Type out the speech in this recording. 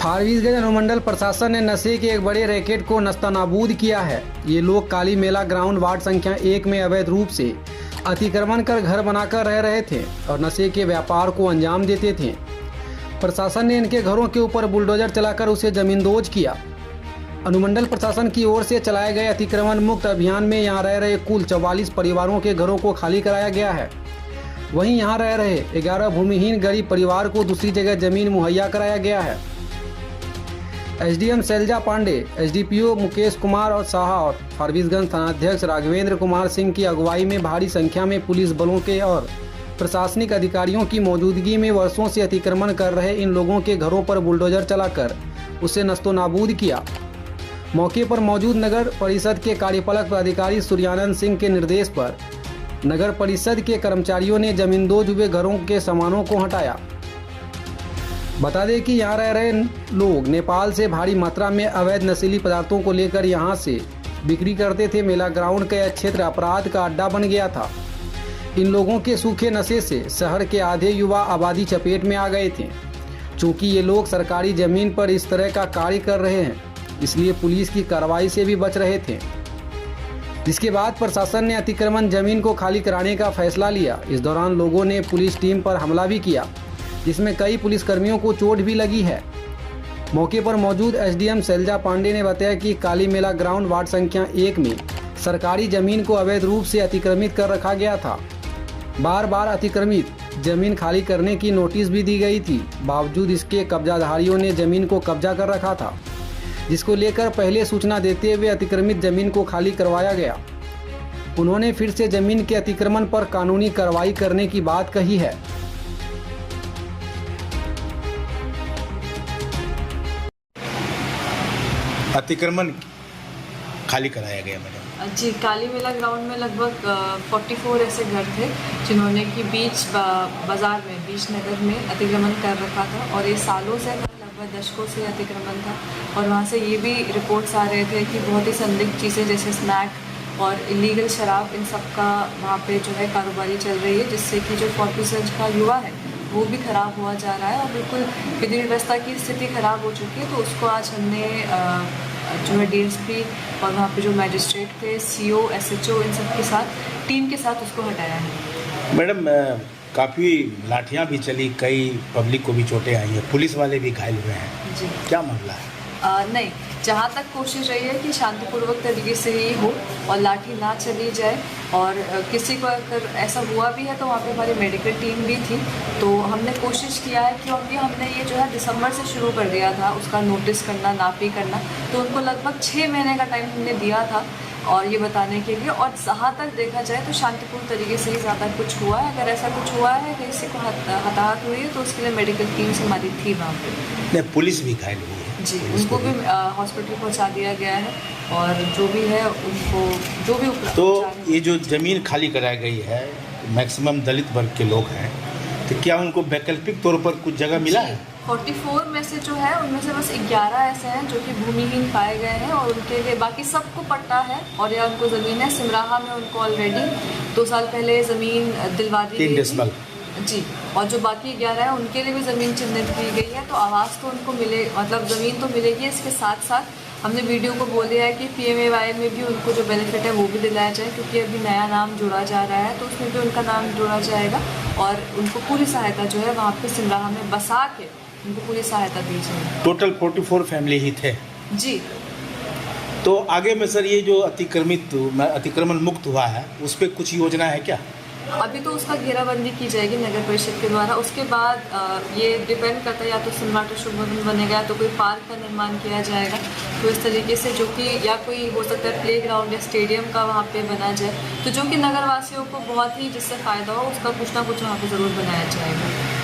फारबिसगंज अनुमंडल प्रशासन ने नशे के एक बड़े रैकेट को नस्तानाबूद किया है। ये लोग काली मेला ग्राउंड वार्ड संख्या 1 में अवैध रूप से अतिक्रमण कर घर बनाकर रह रहे थे और नशे के व्यापार को अंजाम देते थे। प्रशासन ने इनके घरों के ऊपर बुलडोजर चलाकर उसे जमींदोज किया। अनुमंडल प्रशासन की ओर से चलाए गए अतिक्रमण मुक्त अभियान में यहाँ रह रहे कुल 44 परिवारों के घरों को खाली कराया गया है। वहीं यहाँ रह रहे 11 भूमिहीन गरीब परिवार को दूसरी जगह जमीन मुहैया कराया गया है। एसडीएम शैलजा पांडे, एसडीपीओ मुकेश कुमार और साहा और फारबिसगंज थानाध्यक्ष राघवेंद्र कुमार सिंह की अगुवाई में भारी संख्या में पुलिस बलों के और प्रशासनिक अधिकारियों की मौजूदगी में वर्षों से अतिक्रमण कर रहे इन लोगों के घरों पर बुलडोजर चलाकर उसे नस्तोनाबूद किया। मौके पर मौजूद नगर परिषद के कार्यपालक पदाधिकारी सूर्यानंद सिंह के निर्देश पर नगर परिषद के कर्मचारियों ने जमींदोज हुए घरों के सामानों को हटाया। बता दें कि यहाँ रह रहे लोग नेपाल से भारी मात्रा में अवैध नशीली पदार्थों को लेकर यहाँ से बिक्री करते थे। मेला ग्राउंड का यह क्षेत्र अपराध का अड्डा बन गया था। इन लोगों के सूखे नशे से शहर के आधे युवा आबादी चपेट में आ गए थे। चूँकि ये लोग सरकारी जमीन पर इस तरह का कार्य कर रहे हैं, इसलिए पुलिस की कार्रवाई से भी बच रहे थे, जिसके बाद प्रशासन ने अतिक्रमण जमीन को खाली कराने का फैसला लिया। इस दौरान लोगों ने पुलिस टीम पर हमला भी किया, जिसमें कई पुलिसकर्मियों को चोट भी लगी है। मौके पर मौजूद एसडीएम शैलजा पांडे ने बताया कि काली मेला ग्राउंड वार्ड संख्या 1 में सरकारी जमीन को अवैध रूप से अतिक्रमित कर रखा गया था। बार बार अतिक्रमित जमीन खाली करने की नोटिस भी दी गई थी। बावजूद इसके कब्जाधारियों ने जमीन को कब्जा कर रखा था, जिसको लेकर पहले सूचना देते हुए अतिक्रमित जमीन को खाली करवाया गया। उन्होंने फिर से जमीन के अतिक्रमण पर कानूनी कार्रवाई करने की बात कही है। अतिक्रमण खाली कराया गया मैडम जी। काली मेला ग्राउंड में लगभग 44 ऐसे घर थे जिन्होंने कि बीच बाज़ार में, बीच नगर में अतिक्रमण कर रखा था और ये सालों से, लगभग दशकों से अतिक्रमण था। और वहाँ से ये भी रिपोर्ट्स आ रहे थे कि बहुत ही संदिग्ध चीज़ें जैसे स्नैक और इलीगल शराब, इन सब का वहाँ पे जो है कारोबारी चल रही है, जिससे कि जो फारबिसगंज का युवा है वो भी ख़राब हुआ जा रहा है और बिल्कुल विधि व्यवस्था की स्थिति ख़राब हो चुकी है। तो उसको आज हमने जो है डीएसपी और वहाँ पे जो मैजिस्ट्रेट थे, सीओ, एसएचओ, इन सब के साथ, टीम के साथ उसको हटाया है। मैडम काफ़ी लाठियाँ भी चली, कई पब्लिक को भी चोटें आई हैं, पुलिस वाले भी घायल हुए हैं जी। क्या मामला है? नहीं, जहाँ तक कोशिश रही है कि शांतिपूर्वक तरीके से ही हो और लाठी ना चली जाए। और किसी को अगर ऐसा हुआ भी है तो वहाँ पे हमारी मेडिकल टीम भी थी। तो हमने कोशिश किया है, क्योंकि हमने ये जो है दिसंबर से शुरू कर दिया था उसका नोटिस करना, नापी करना, तो उनको लगभग 6 महीने का टाइम हमने दिया था और ये बताने के लिए। और जहाँ तक देखा जाए तो शांतिपूर्ण तरीके से ही ज़्यादा कुछ हुआ है। अगर ऐसा कुछ हुआ है, किसी को हताहत हुई है, तो उसके लिए मेडिकल टीम से हमारी थी वहाँ पे। नहीं, पुलिस भी घायल हुई है जी, उनको भी हॉस्पिटल पहुंचा दिया गया है और जो भी है उनको जो भी तो ये जो ज़मीन खाली कराई गई है, मैक्सिमम दलित वर्ग के लोग हैं, तो क्या उनको वैकल्पिक तौर पर कुछ जगह मिला है? 44 में से जो है उनमें से बस 11 ऐसे हैं जो कि भूमिहीन पाए गए हैं और उनके लिए बाकी सबको पट्टा है और या उनको ज़मीन है। सिमराहा में उनको ऑलरेडी 2 साल पहले ज़मीन दिलवा दी गई थी जी। और जो बाकी 11 है उनके लिए भी ज़मीन चिन्हित की गई है। तो आवास तो उनको मिले, मतलब ज़मीन तो मिलेगी। इसके साथ साथ हमने वीडियो को बोल दिया है कि PMAY में भी उनको जो बेनिफिट है वो भी दिलाया जाए, क्योंकि अभी नया नाम जोड़ा जा रहा है तो उसमें भी उनका नाम जोड़ा जाएगा और उनको पूरी सहायता जो है वहाँ पे सिमराहा में बसा के उनको पूरी सहायता दी जाएगी। टोटल 44 फैमिली ही थे जी। तो आगे में सर ये जो अतिक्रमण मुक्त हुआ है, उस पर कुछ योजना है क्या? अभी तो उसका घेराबंदी की जाएगी नगर परिषद के द्वारा। उसके बाद ये डिपेंड करता है, या तो सम्राट अशोक भवन बनेगा, तो कोई पार्क का निर्माण किया जाएगा। तो इस तरीके से जो कि या कोई हो सकता है प्लेग्राउंड या स्टेडियम का वहाँ पे बना जाए, तो जो कि नगरवासियों को बहुत ही जिससे फ़ायदा हो, उसका कुछ ना कुछ वहाँ पे ज़रूर बनाया जाएगा।